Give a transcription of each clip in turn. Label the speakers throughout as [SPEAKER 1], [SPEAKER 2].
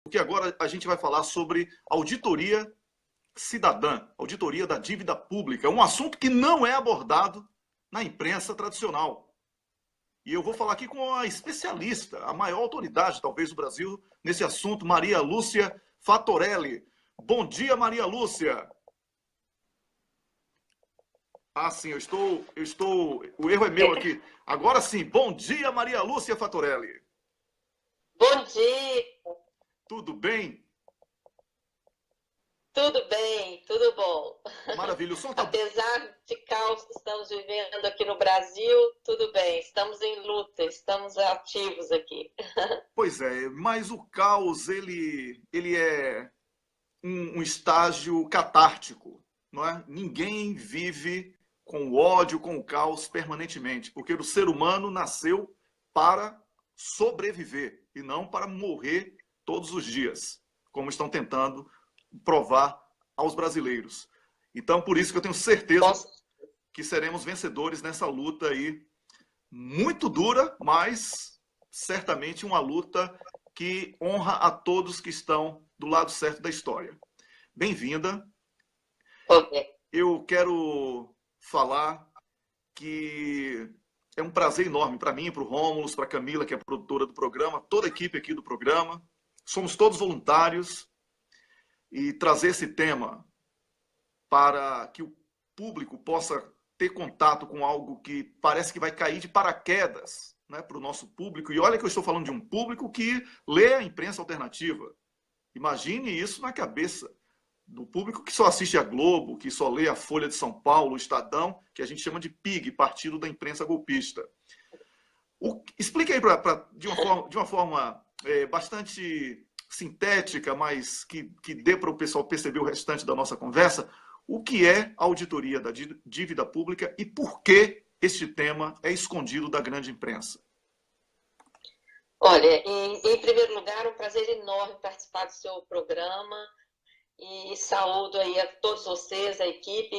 [SPEAKER 1] porque agora a gente vai falar sobre auditoria cidadã, auditoria da dívida pública, um assunto que não é abordado na imprensa tradicional. E eu vou falar aqui com a especialista, a maior autoridade, talvez, do Brasil, nesse assunto, Maria Lúcia Fatorelli. Bom dia, Maria Lúcia. Ah, sim, o erro é meu aqui. Agora sim, bom dia, Maria Lúcia Fatorelli.
[SPEAKER 2] Bom dia.
[SPEAKER 1] Tudo bem?
[SPEAKER 2] Tudo bem, tudo bom.
[SPEAKER 1] Maravilha, o som tá...
[SPEAKER 2] Apesar de caos que estamos vivendo aqui no Brasil, tudo bem, estamos em luta, estamos ativos aqui.
[SPEAKER 1] Pois é, mas o caos, ele é um estágio catártico, não é? Ninguém vive com o ódio, com o caos permanentemente, porque o ser humano nasceu para sobreviver e não para morrer todos os dias, como estão tentando provar aos brasileiros. Então, por isso que eu tenho certeza que seremos vencedores nessa luta aí, muito dura, mas certamente uma luta que honra a todos que estão do lado certo da história. Bem-vinda. Eu quero falar que é um prazer enorme para mim, para o Rômulo, para a Camila, que é a produtora do programa, toda a equipe aqui do programa. Somos todos voluntários e trazer esse tema para que o público possa ter contato com algo que parece que vai cair de paraquedas, né, para o nosso público. E olha que eu estou falando de um público que lê a imprensa alternativa. Imagine isso na cabeça do público que só assiste a Globo, que só lê a Folha de São Paulo, o Estadão, que a gente chama de PIG, Partido da Imprensa Golpista. Explique aí de uma forma bastante sintética, mas que dê para o pessoal perceber o restante da nossa conversa, o que é a auditoria da dívida pública e por que este tema é escondido da grande imprensa.
[SPEAKER 2] Olha, em primeiro lugar, um prazer enorme participar do seu programa e saúdo aí a todos vocês, a equipe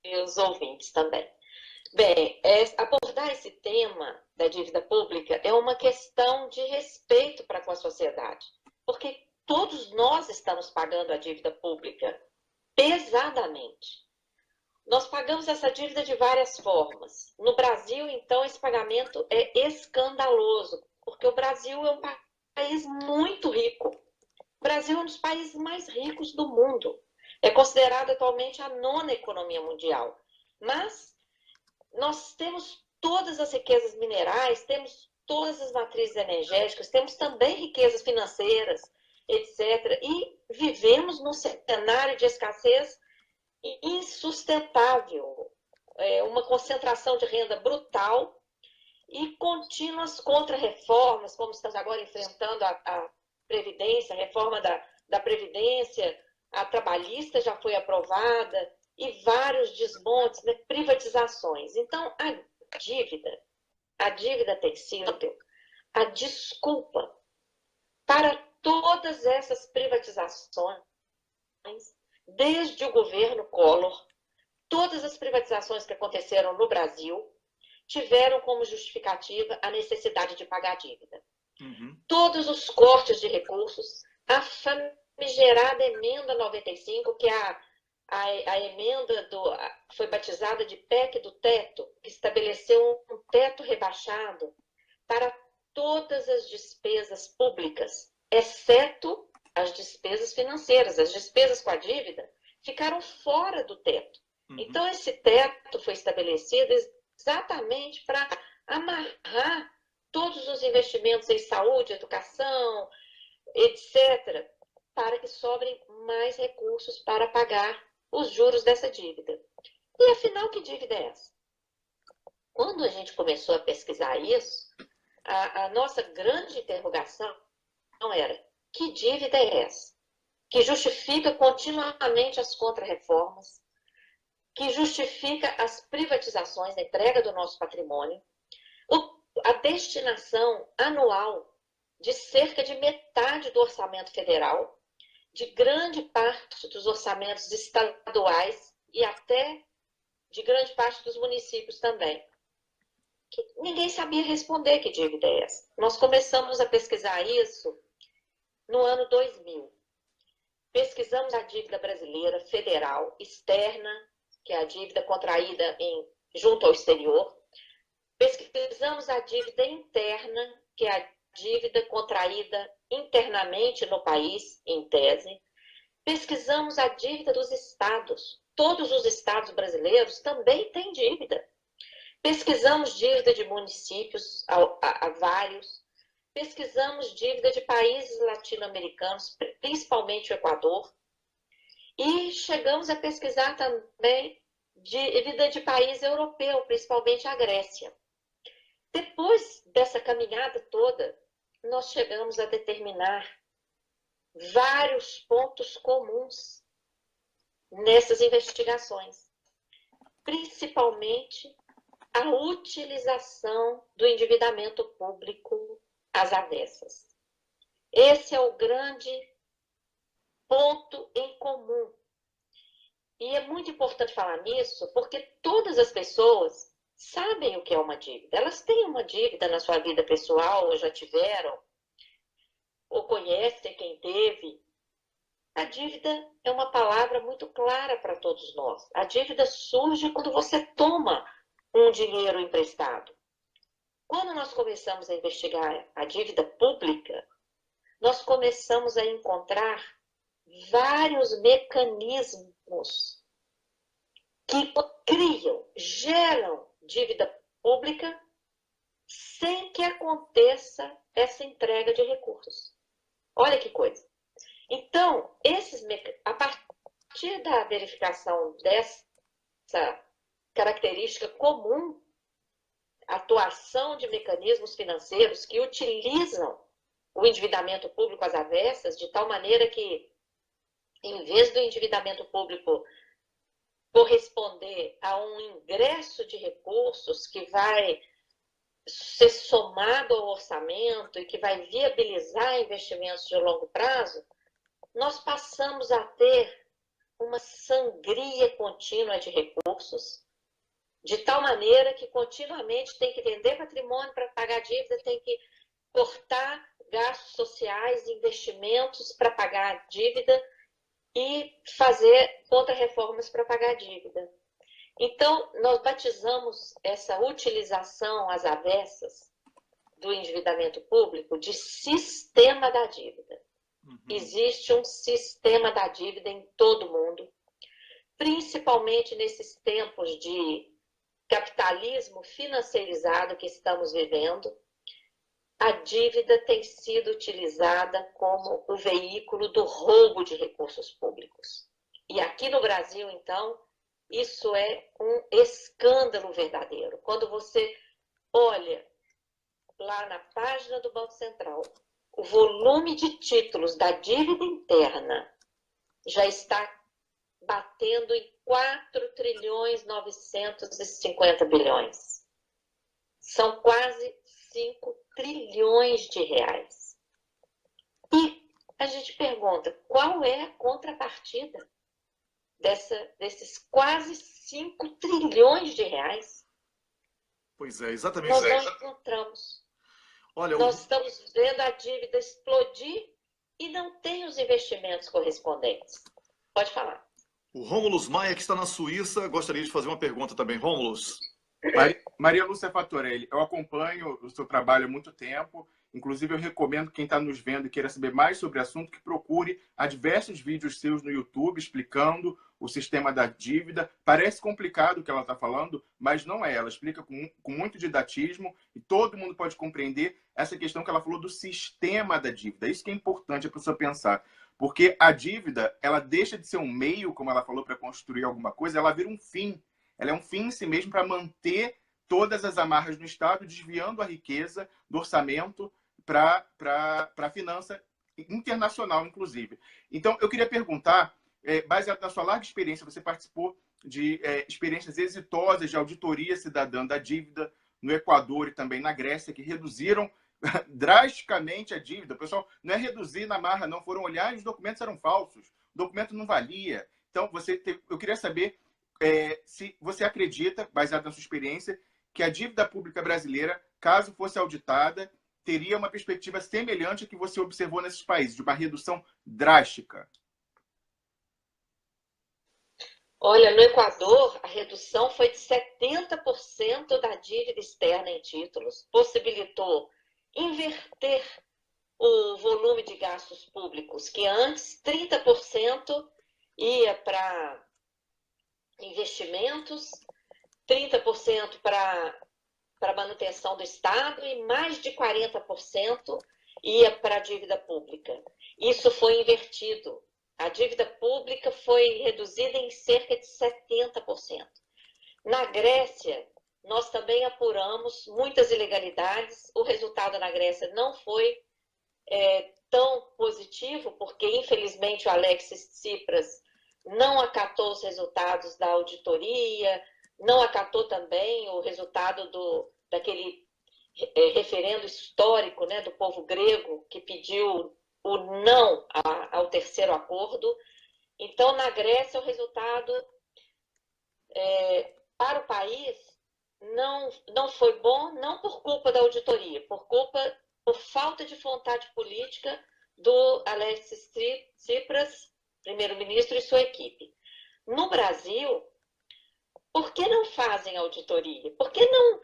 [SPEAKER 2] e os ouvintes também. Bem, abordar esse tema da dívida pública é uma questão de respeito para com a sociedade, porque todos nós estamos pagando a dívida pública pesadamente. Nós pagamos essa dívida de várias formas. No Brasil, então, esse pagamento é escandaloso, porque o Brasil é um país muito rico. O Brasil é um dos países mais ricos do mundo. É considerado atualmente a 9ª economia mundial. Mas nós temos todas as riquezas minerais, temos todas as matrizes energéticas, temos também riquezas financeiras, etc. E vivemos num cenário de escassez insustentável, uma concentração de renda brutal e contínuas contra-reformas, como estamos agora enfrentando a Previdência, a reforma da Previdência, a trabalhista já foi aprovada, e vários desmontes, né, privatizações. Então, a dívida tem sido a desculpa para todas essas privatizações, desde o governo Collor. Todas as privatizações que aconteceram no Brasil tiveram como justificativa a necessidade de pagar a dívida. Todos os cortes de recursos, a famigerada emenda 95, que é a emenda foi batizada de PEC do teto, que estabeleceu um teto rebaixado para todas as despesas públicas, exceto as despesas financeiras. As despesas com a dívida ficaram fora do teto. Então, esse teto foi estabelecido exatamente para amarrar todos os investimentos em saúde, educação, etc., para que sobrem mais recursos para pagar os juros dessa dívida. E, afinal, que dívida é essa? Quando a gente começou a pesquisar isso, a nossa grande interrogação era: que dívida é essa? Que justifica continuamente as contra-reformas, que justifica as privatizações, a entrega do nosso patrimônio, a destinação anual de cerca de metade do orçamento federal, de grande parte dos orçamentos estaduais e até de grande parte dos municípios também. Ninguém sabia responder que dívida é essa. Nós começamos a pesquisar isso no ano 2000. Pesquisamos a dívida brasileira federal externa, que é a dívida contraída junto ao exterior. Pesquisamos a dívida interna, que é a dívida contraída internamente no país, em tese. Pesquisamos a dívida dos estados. Todos os estados brasileiros também têm dívida. Pesquisamos dívida de municípios, a vários. Pesquisamos dívida de países latino-americanos, principalmente o Equador. E chegamos a pesquisar também dívida de país europeu, principalmente a Grécia. Depois dessa caminhada toda, nós chegamos a determinar vários pontos comuns nessas investigações, principalmente a utilização do endividamento público às avessas. Esse é o grande ponto em comum. E é muito importante falar nisso, porque todas as pessoas sabem o que é uma dívida. Elas têm uma dívida na sua vida pessoal, ou já tiveram, ou conhecem quem teve. A dívida é uma palavra muito clara para todos nós. A dívida surge quando você toma um dinheiro emprestado. Quando nós começamos a investigar a dívida pública, nós começamos a encontrar vários mecanismos que criam, geram dívida pública sem que aconteça essa entrega de recursos. Olha que coisa. Então, a partir da verificação dessa característica comum, atuação de mecanismos financeiros que utilizam o endividamento público às avessas, de tal maneira que, em vez do endividamento público corresponder a um ingresso de recursos que vai ser somado ao orçamento e que vai viabilizar investimentos de longo prazo, nós passamos a ter uma sangria contínua de recursos, de tal maneira que continuamente tem que vender patrimônio para pagar dívida, tem que cortar gastos sociais, investimentos para pagar a dívida e fazer contra-reformas para pagar a dívida. Então, nós batizamos essa utilização às avessas do endividamento público de sistema da dívida. Existe um sistema da dívida em todo o mundo, principalmente nesses tempos de capitalismo financeirizado que estamos vivendo. A dívida tem sido utilizada como o veículo do roubo de recursos públicos. E aqui no Brasil, então, isso é um escândalo verdadeiro. Quando você olha lá na página do Banco Central, o volume de títulos da dívida interna já está batendo em 4 trilhões 950 bilhões. São quase 5 trilhões de reais. E a gente pergunta, qual é a contrapartida desses quase 5 trilhões de reais?
[SPEAKER 1] Pois é, exatamente.
[SPEAKER 2] Nós não encontramos.
[SPEAKER 1] Olha,
[SPEAKER 2] nós estamos vendo a dívida explodir e não tem os investimentos correspondentes. Pode falar.
[SPEAKER 1] O Rômulus Maia, que está na Suíça, gostaria de fazer uma pergunta também. Rômulus.
[SPEAKER 3] Maria Lúcia Fatorelli, eu acompanho o seu trabalho há muito tempo. Inclusive, eu recomendo quem está nos vendo e queira saber mais sobre o assunto que procure. Há diversos vídeos seus no YouTube explicando o sistema da dívida. Parece complicado o que ela está falando, mas não é. Ela explica com muito didatismo e todo mundo pode compreender essa questão que ela falou do sistema da dívida. Isso que é importante a pessoa pensar. Porque a dívida, ela deixa de ser um meio, como ela falou, para construir alguma coisa, ela vira um fim. Ela é um fim em si mesmo para manter todas as amarras no Estado, desviando a riqueza do orçamento para a finança internacional, inclusive. Então, eu queria perguntar, baseado na sua larga experiência, você participou de experiências exitosas de auditoria cidadã da dívida no Equador e também na Grécia, que reduziram drasticamente a dívida. O pessoal não é reduzir na marra, não. Foram olhar e os documentos eram falsos. O documento não valia. Então, eu queria saber se você acredita, baseado na sua experiência, que a dívida pública brasileira, caso fosse auditada, teria uma perspectiva semelhante à que você observou nesses países, de uma redução drástica?
[SPEAKER 2] Olha, no Equador, a redução foi de 70% da dívida externa em títulos, possibilitou inverter o volume de gastos públicos, que antes 30% ia para investimentos, 30% para manutenção do Estado e mais de 40% ia para a dívida pública. Isso foi invertido. A dívida pública foi reduzida em cerca de 70%. Na Grécia, nós também apuramos muitas ilegalidades. O resultado na Grécia não foi tão positivo, porque, infelizmente, o Alexis Tsipras não acatou os resultados da auditoria, não acatou também o resultado daquele referendo histórico, né, do povo grego, que pediu o não ao terceiro acordo. Então, na Grécia, o resultado para o país não foi bom, não por culpa da auditoria, por falta de vontade política do Alexis Tsipras, primeiro-ministro, e sua equipe. No Brasil, por que não fazem auditoria? Por que não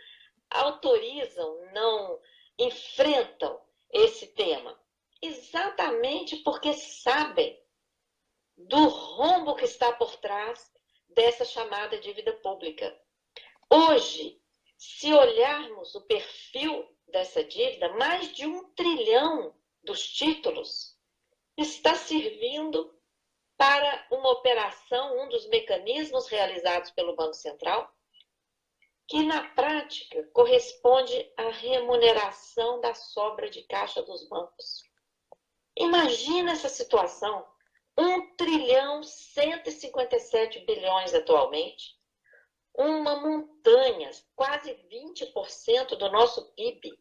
[SPEAKER 2] autorizam, não enfrentam esse tema? Exatamente porque sabem do rombo que está por trás dessa chamada dívida pública. Hoje, se olharmos o perfil dessa dívida, mais de 1 trilhão dos títulos está servindo para uma operação, um dos mecanismos realizados pelo Banco Central, que na prática corresponde à remuneração da sobra de caixa dos bancos. Imagina essa situação, 1 trilhão 157 bilhões atualmente, uma montanha, quase 20% do nosso PIB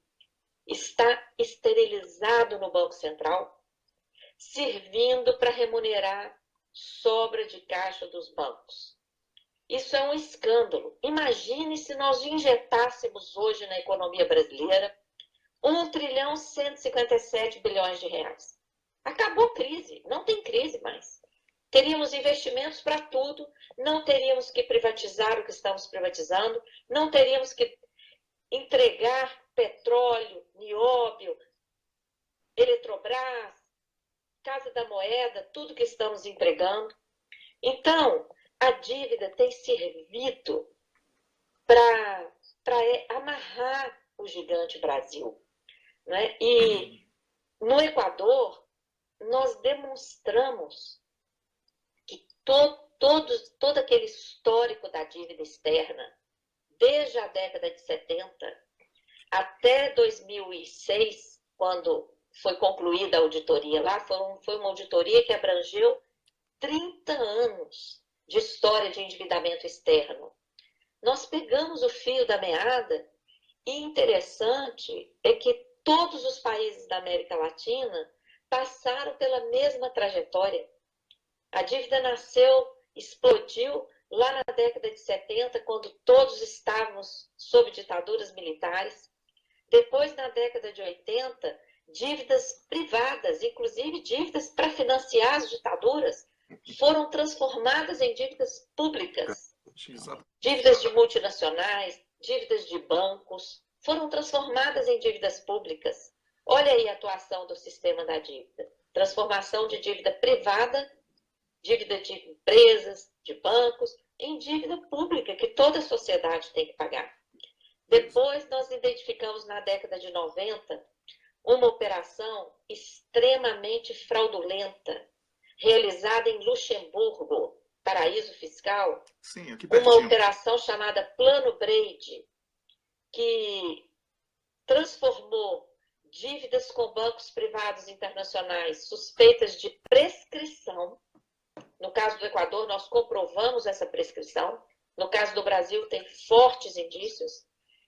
[SPEAKER 2] está esterilizado no Banco Central, servindo para remunerar sobra de caixa dos bancos. Isso é um escândalo. Imagine se nós injetássemos hoje na economia brasileira 1 trilhão 157 bilhões de reais. Acabou a crise, não tem crise mais. Teríamos investimentos para tudo, não teríamos que privatizar o que estamos privatizando, não teríamos que entregar petróleo, nióbio, Eletrobras, Casa da Moeda, tudo que estamos entregando. Então, a dívida tem servido para amarrar o gigante Brasil, né? E no Equador, nós demonstramos que todo aquele histórico da dívida externa, desde a década de 70 até 2006, quando foi concluída a auditoria lá, foi uma auditoria que abrangeu 30 anos de história de endividamento externo. Nós pegamos o fio da meada e interessante é que todos os países da América Latina passaram pela mesma trajetória. A dívida nasceu, explodiu lá na década de 70, quando todos estávamos sob ditaduras militares. Depois, na década de 80, dívidas privadas, inclusive dívidas para financiar as ditaduras, foram transformadas em dívidas públicas. Dívidas de multinacionais, dívidas de bancos, foram transformadas em dívidas públicas. Olha aí a atuação do sistema da dívida. Transformação de dívida privada, dívida de empresas, de bancos, em dívida pública, que toda a sociedade tem que pagar. Depois, nós identificamos na década de 90 uma operação extremamente fraudulenta, realizada em Luxemburgo, paraíso fiscal.
[SPEAKER 1] Sim, aqui
[SPEAKER 2] pertinho. Uma operação chamada Plano Brady, que transformou dívidas com bancos privados internacionais suspeitas de prescrição. No caso do Equador, nós comprovamos essa prescrição. No caso do Brasil, tem fortes indícios.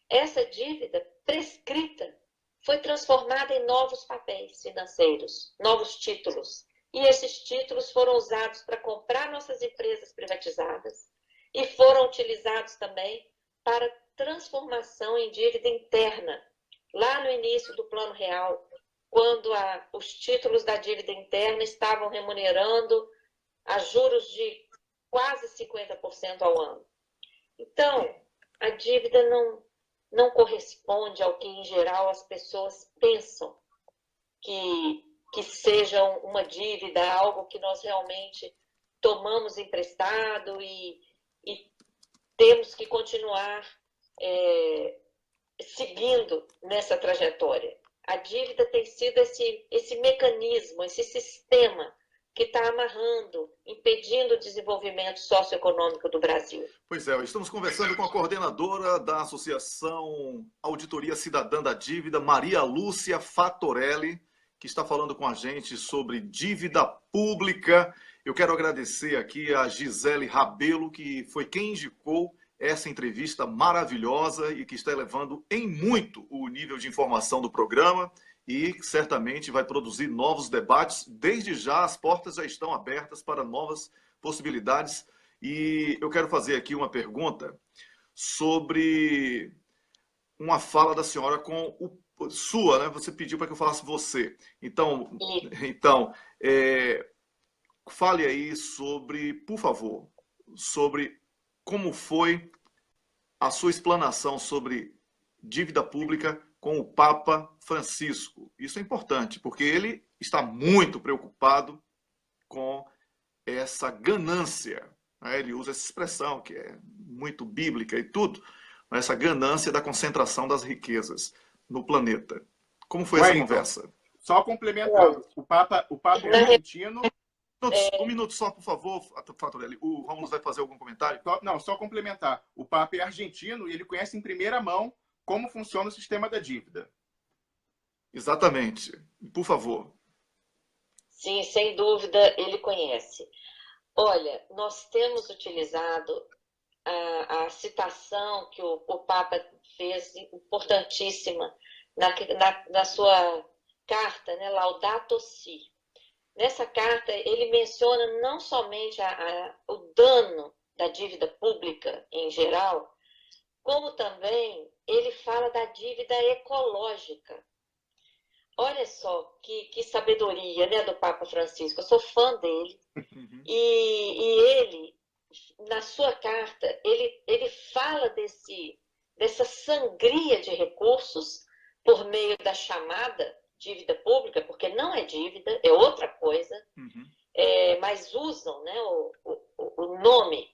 [SPEAKER 2] Essa dívida prescrita foi transformada em novos papéis financeiros, novos títulos. E esses títulos foram usados para comprar nossas empresas privatizadas e foram utilizados também para transformação em dívida interna, lá no início do Plano Real, quando os títulos da dívida interna estavam remunerando a juros de quase 50% ao ano. Então, a dívida não corresponde ao que, em geral, as pessoas pensam que seja uma dívida, algo que nós realmente tomamos emprestado e temos que continuar seguindo nessa trajetória. A dívida tem sido esse mecanismo, esse sistema que está amarrando, impedindo o desenvolvimento socioeconômico do Brasil.
[SPEAKER 1] Pois é, estamos conversando com a coordenadora da Associação Auditoria Cidadã da Dívida, Maria Lúcia Fattorelli, que está falando com a gente sobre dívida pública. Eu quero agradecer aqui a Gisele Rabelo, que foi quem indicou essa entrevista maravilhosa e que está elevando em muito o nível de informação do programa e certamente vai produzir novos debates. Desde já, as portas já estão abertas para novas possibilidades. E eu quero fazer aqui uma pergunta sobre uma fala da senhora sua, né? Você pediu para que eu falasse você. Então fale aí sobre, por favor, sobre como foi a sua explanação sobre dívida pública com o Papa Francisco. Isso é importante, porque ele está muito preocupado com essa ganância. Ele usa essa expressão, que é muito bíblica e tudo, essa ganância da concentração das riquezas no planeta. Como foi essa conversa?
[SPEAKER 3] Só complementando, o Papa é argentino...
[SPEAKER 1] Um minuto só, por favor, Fattorelli. O Rômulo vai fazer algum comentário?
[SPEAKER 3] Só complementar. O Papa é argentino e ele conhece em primeira mão como funciona o sistema da dívida.
[SPEAKER 1] Exatamente. Por favor.
[SPEAKER 2] Sim, sem dúvida, ele conhece. Olha, nós temos utilizado a citação que o Papa fez, importantíssima, na sua carta, né, Laudato Si. Nessa carta, ele menciona não somente o dano da dívida pública em geral, como também ele fala da dívida ecológica. Olha só que sabedoria, né, do Papa Francisco. Eu sou fã dele. Uhum. E ele, na sua carta, ele fala dessa sangria de recursos por meio da chamada dívida pública, porque não é dívida, é outra coisa, uhum. Mas usam, né, o nome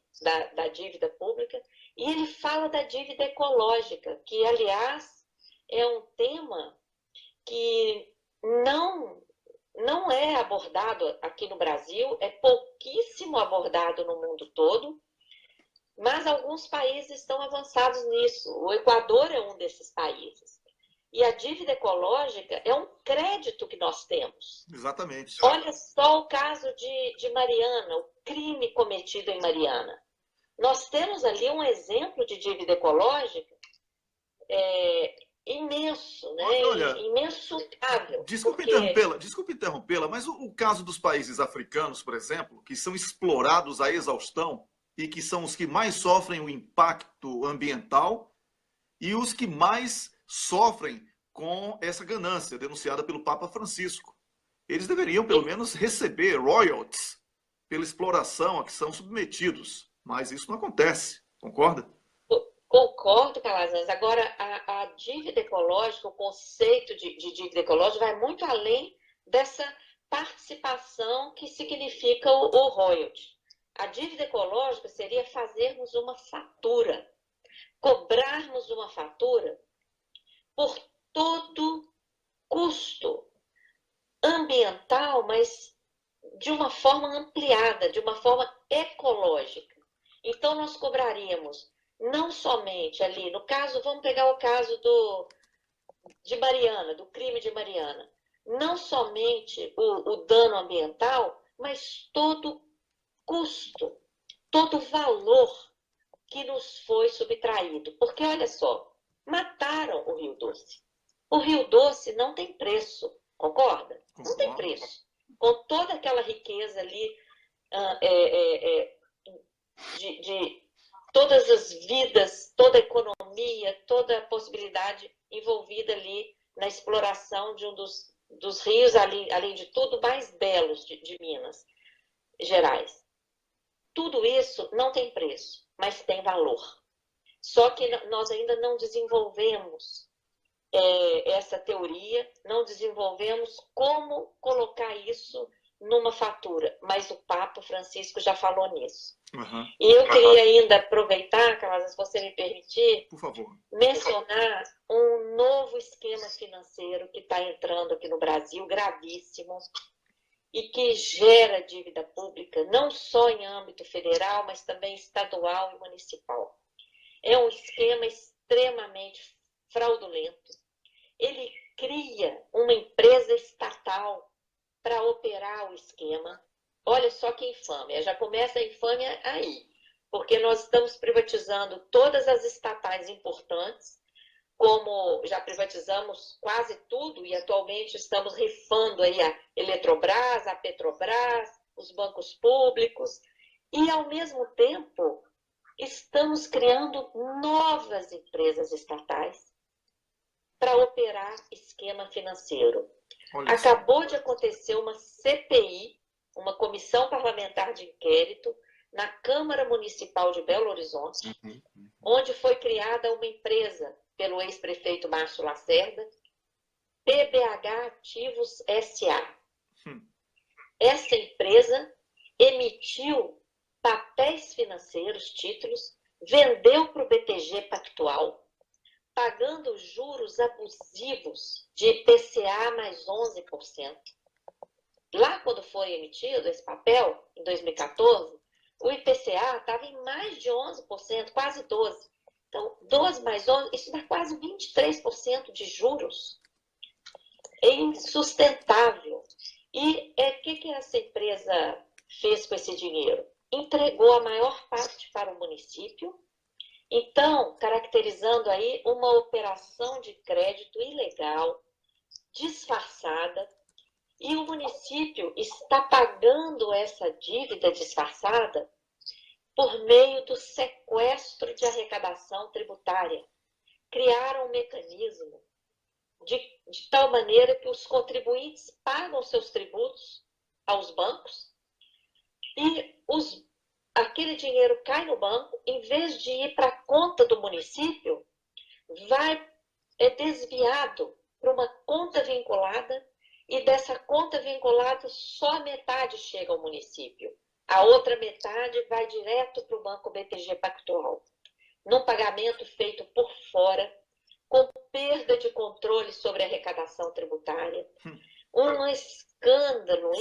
[SPEAKER 2] da dívida pública, e ele fala da dívida ecológica, que, aliás, é um tema que não é abordado aqui no Brasil, é pouquíssimo abordado no mundo todo, mas alguns países estão avançados nisso. O Equador é um desses países. E a dívida ecológica é um crédito que nós temos.
[SPEAKER 1] Exatamente.
[SPEAKER 2] Olha só o caso de Mariana, o crime cometido em Mariana. Nós temos ali um exemplo de dívida ecológica imenso, né?
[SPEAKER 1] Olha,
[SPEAKER 2] imensurável.
[SPEAKER 1] Desculpe interrompê-la, mas o caso dos países africanos, por exemplo, que são explorados à exaustão e que são os que mais sofrem o impacto ambiental e os que mais sofrem com essa ganância denunciada pelo Papa Francisco. Eles deveriam, pelo menos, receber royalties pela exploração a que são submetidos. Mas isso não acontece. Concorda?
[SPEAKER 2] Concordo, Calazans. Agora, a dívida ecológica, o conceito de dívida ecológica vai muito além dessa participação que significa o royalty. A dívida ecológica seria fazermos uma fatura, cobrarmos uma fatura por todo custo ambiental, mas de uma forma ampliada, de uma forma ecológica. Então, nós cobraríamos não somente ali, no caso, vamos pegar o caso de Mariana, do crime de Mariana, não somente o dano ambiental, mas todo custo, todo valor que nos foi subtraído. Porque, olha só, mataram o Rio Doce. O Rio Doce não tem preço, concorda? Não tem preço. Com toda aquela riqueza ali, de todas as vidas, toda a economia, toda a possibilidade envolvida ali na exploração de um dos rios, além de tudo, mais belos de Minas Gerais. Tudo isso não tem preço, mas tem valor. Só que nós ainda não desenvolvemos essa teoria, não desenvolvemos como colocar isso numa fatura. Mas o Papa Francisco já falou nisso.
[SPEAKER 1] Uhum.
[SPEAKER 2] E eu queria ainda aproveitar, Carla, se você me permitir,
[SPEAKER 1] por favor,
[SPEAKER 2] mencionar um novo esquema financeiro que está entrando aqui no Brasil, gravíssimo, e que gera dívida pública, não só em âmbito federal, mas também estadual e municipal. É um esquema extremamente fraudulento. Ele cria uma empresa estatal para operar o esquema. Olha só que infâmia, já começa a infâmia aí, porque nós estamos privatizando todas as estatais importantes, como já privatizamos quase tudo e atualmente estamos rifando aí a Eletrobras, a Petrobras, os bancos públicos e, ao mesmo tempo, estamos criando novas empresas estatais para operar esquema financeiro. Acabou de acontecer uma CPI, uma Comissão Parlamentar de Inquérito, na Câmara Municipal de Belo Horizonte, onde foi criada uma empresa pelo ex-prefeito Márcio Lacerda, PBH Ativos S.A. Essa empresa emitiu papéis financeiros, títulos, vendeu para o BTG Pactual, pagando juros abusivos de IPCA mais 11%. Lá, quando foi emitido esse papel, em 2014, o IPCA estava em mais de 11%, quase 12%. Então, 12 mais 11, isso dá quase 23% de juros. É insustentável. E o que essa empresa fez com esse dinheiro? Entregou a maior parte para o município. Então, caracterizando aí uma operação de crédito ilegal, disfarçada, e o município está pagando essa dívida disfarçada por meio do sequestro de arrecadação tributária. Criaram um mecanismo de tal maneira que os contribuintes pagam seus tributos aos bancos e aquele dinheiro cai no banco, em vez de ir para a conta do município, é desviado para uma conta vinculada e dessa conta vinculada só metade chega ao município. A outra metade vai direto para o Banco BTG Pactual, num pagamento feito por fora, com perda de controle sobre a arrecadação tributária. Um escândalo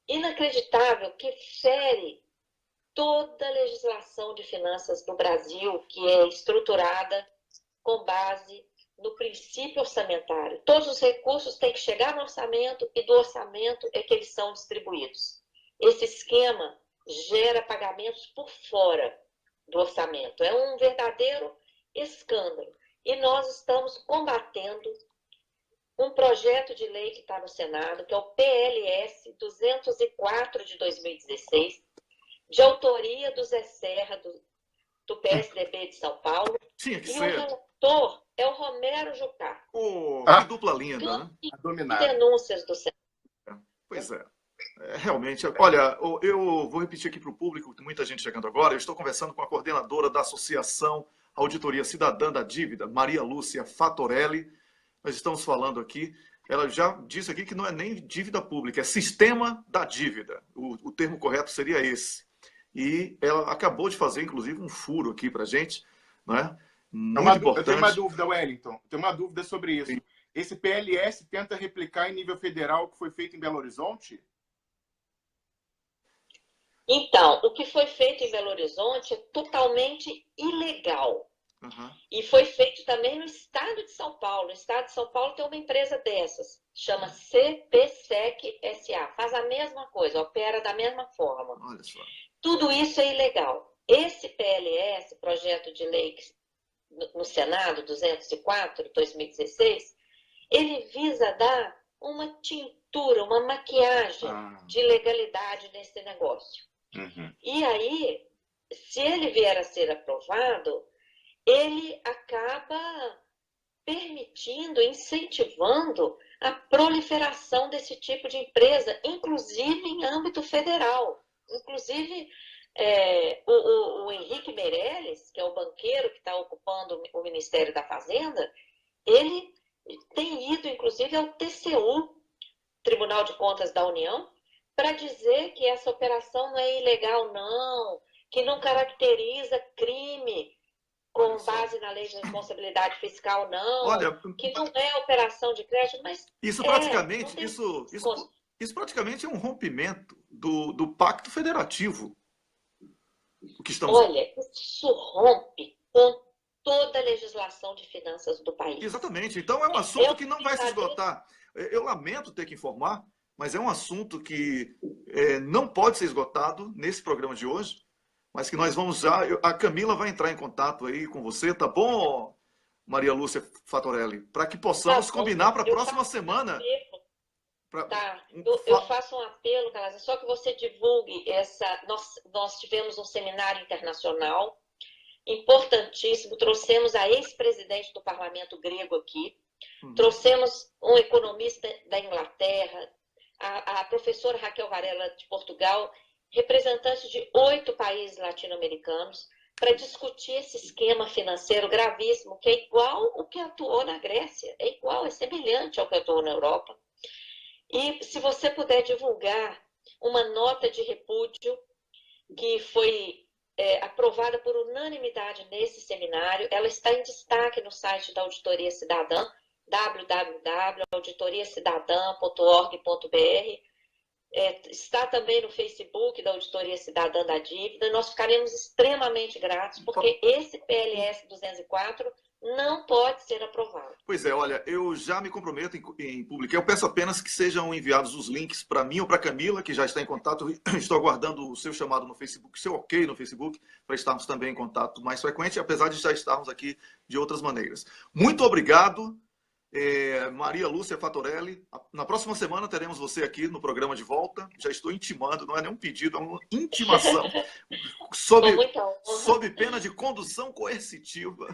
[SPEAKER 2] inacreditável que fere toda a legislação de finanças do Brasil, que é estruturada com base no princípio orçamentário. Todos os recursos têm que chegar no orçamento e do orçamento é que eles são distribuídos. Esse esquema gera pagamentos por fora do orçamento. É um verdadeiro escândalo. E nós estamos combatendo um projeto de lei que está no Senado, que é o PLS 204 de 2016, de autoria do Zé Serra, do PSDB de São Paulo.
[SPEAKER 1] Tinha que
[SPEAKER 2] e
[SPEAKER 1] ser.
[SPEAKER 2] o relator é o Romero Jucá.
[SPEAKER 1] Que dupla linda, né?
[SPEAKER 2] Denúncias do Senado.
[SPEAKER 1] Pois é. Realmente, olha, eu vou repetir aqui para o público, tem muita gente chegando agora. Eu estou conversando com a coordenadora da Associação Auditoria Cidadã da Dívida, Maria Lúcia Fatorelli. Nós estamos falando aqui, ela já disse aqui que não é nem dívida pública, é sistema da dívida. O termo correto seria esse. E ela acabou de fazer, inclusive, um furo aqui para a gente, né? Muito importante.
[SPEAKER 3] Eu tenho uma dúvida, Wellington. Tenho uma dúvida sobre isso. Sim. Esse PLS tenta replicar em nível federal o que foi feito em Belo Horizonte?
[SPEAKER 2] Então, o que foi feito em Belo Horizonte é totalmente ilegal. E foi feito também no estado de São Paulo. No estado de São Paulo tem uma empresa dessas, chama CPSEC SA. Faz a mesma coisa, opera da mesma forma.
[SPEAKER 1] Olha só.
[SPEAKER 2] Tudo isso é ilegal. Esse PLS, projeto de lei no Senado 204, 2016, ele visa dar uma tintura, uma maquiagem de legalidade nesse negócio. E aí, se ele vier a ser aprovado, ele acaba permitindo, incentivando a proliferação desse tipo de empresa, inclusive em âmbito federal. Inclusive, o Henrique Meirelles, que é o banqueiro que está ocupando o Ministério da Fazenda, ele tem ido, inclusive, ao TCU, Tribunal de Contas da União, para dizer que essa operação não é ilegal, não, que não caracteriza crime com base na lei de responsabilidade fiscal, não. Olha, que não é operação de crédito, mas
[SPEAKER 1] isso praticamente, isso praticamente é um rompimento do Pacto Federativo. O que estamos...
[SPEAKER 2] Olha, isso rompe com toda a legislação de finanças do país.
[SPEAKER 1] Exatamente. Então é um assunto que não vai se esgotar. Eu lamento ter que informar, mas é um assunto que não pode ser esgotado nesse programa de hoje, mas que nós vamos já... A Camila vai entrar em contato aí com você, tá bom, Maria Lúcia Fatorelli? Para que possamos combinar para a próxima semana.
[SPEAKER 2] Tá, eu faço um apelo, Carla, só que você divulgue essa... Nós tivemos um seminário internacional importantíssimo, trouxemos a ex-presidente do parlamento grego aqui, trouxemos um economista da Inglaterra, a professora Raquel Varela de Portugal, representantes de 8 países latino-americanos, para discutir esse esquema financeiro gravíssimo, que é igual o que atuou na Grécia, é igual, é semelhante ao que atuou na Europa. E se você puder divulgar uma nota de repúdio que foi aprovada por unanimidade nesse seminário, ela está em destaque no site da Auditoria Cidadã, www.auditoriacidadã.org.br, está também no Facebook da Auditoria Cidadã da Dívida. Nós ficaremos extremamente gratos, porque esse PLS 204 não pode ser aprovado.
[SPEAKER 1] Pois é, olha, eu já me comprometo em publicar. Eu peço apenas que sejam enviados os links para mim ou para a Camila, que já está em contato. Estou aguardando o seu chamado no Facebook, seu ok no Facebook, para estarmos também em contato mais frequente, apesar de já estarmos aqui de outras maneiras. Muito obrigado, Maria Lúcia Fatorelli. Na próxima semana teremos você aqui no programa de volta. Já estou intimando, não é nenhum pedido, é uma intimação, sob pena de condução coercitiva,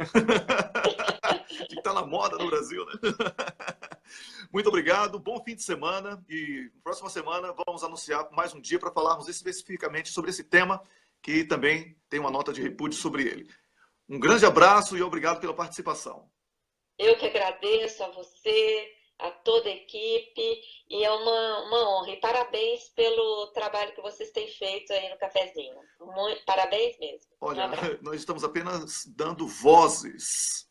[SPEAKER 1] que está na moda no Brasil, né? Muito obrigado, bom fim de semana, e na próxima semana vamos anunciar mais um dia para falarmos especificamente sobre esse tema, que também tem uma nota de repúdio sobre ele. Um grande abraço e obrigado pela participação.
[SPEAKER 2] Eu que agradeço a você, a toda a equipe, e é uma honra. E parabéns pelo trabalho que vocês têm feito aí no cafezinho. Parabéns mesmo.
[SPEAKER 1] Olha, nós estamos apenas dando vozes,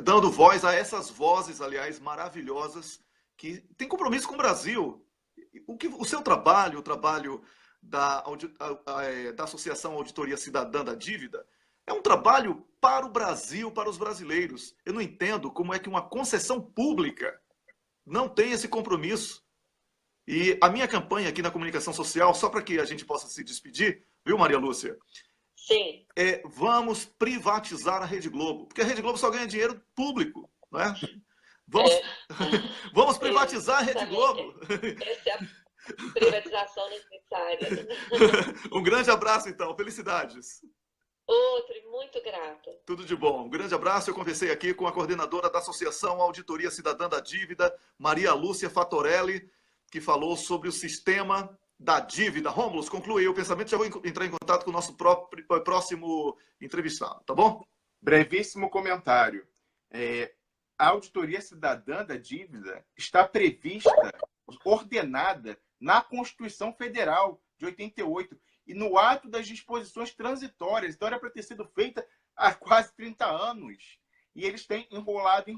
[SPEAKER 1] dando voz a essas vozes, aliás, maravilhosas, que têm compromisso com o Brasil. O seu trabalho, o trabalho da Associação Auditoria Cidadã da Dívida, é um trabalho para o Brasil, para os brasileiros. Eu não entendo como é que uma concessão pública não tem esse compromisso. E a minha campanha aqui na comunicação social, só para que a gente possa se despedir, viu, Maria Lúcia?
[SPEAKER 2] Sim.
[SPEAKER 1] Vamos privatizar a Rede Globo, porque a Rede Globo só ganha dinheiro público, não é? Vamos privatizar a Rede Globo.
[SPEAKER 2] Essa é a privatização necessária.
[SPEAKER 1] Um grande abraço, então. Felicidades.
[SPEAKER 2] Outro, e muito grata.
[SPEAKER 1] Tudo de bom. Um grande abraço. Eu conversei aqui com a coordenadora da Associação Auditoria Cidadã da Dívida, Maria Lúcia Fatorelli, que falou sobre o sistema da dívida. Rômulo, conclui o pensamento. Já vou entrar em contato com o nosso próximo entrevistado, tá bom?
[SPEAKER 3] Brevíssimo comentário. A Auditoria Cidadã da Dívida está prevista, ordenada na Constituição Federal de 88 e no ato das disposições transitórias. Então, era para ter sido feita há quase 30 anos. E eles têm enrolado.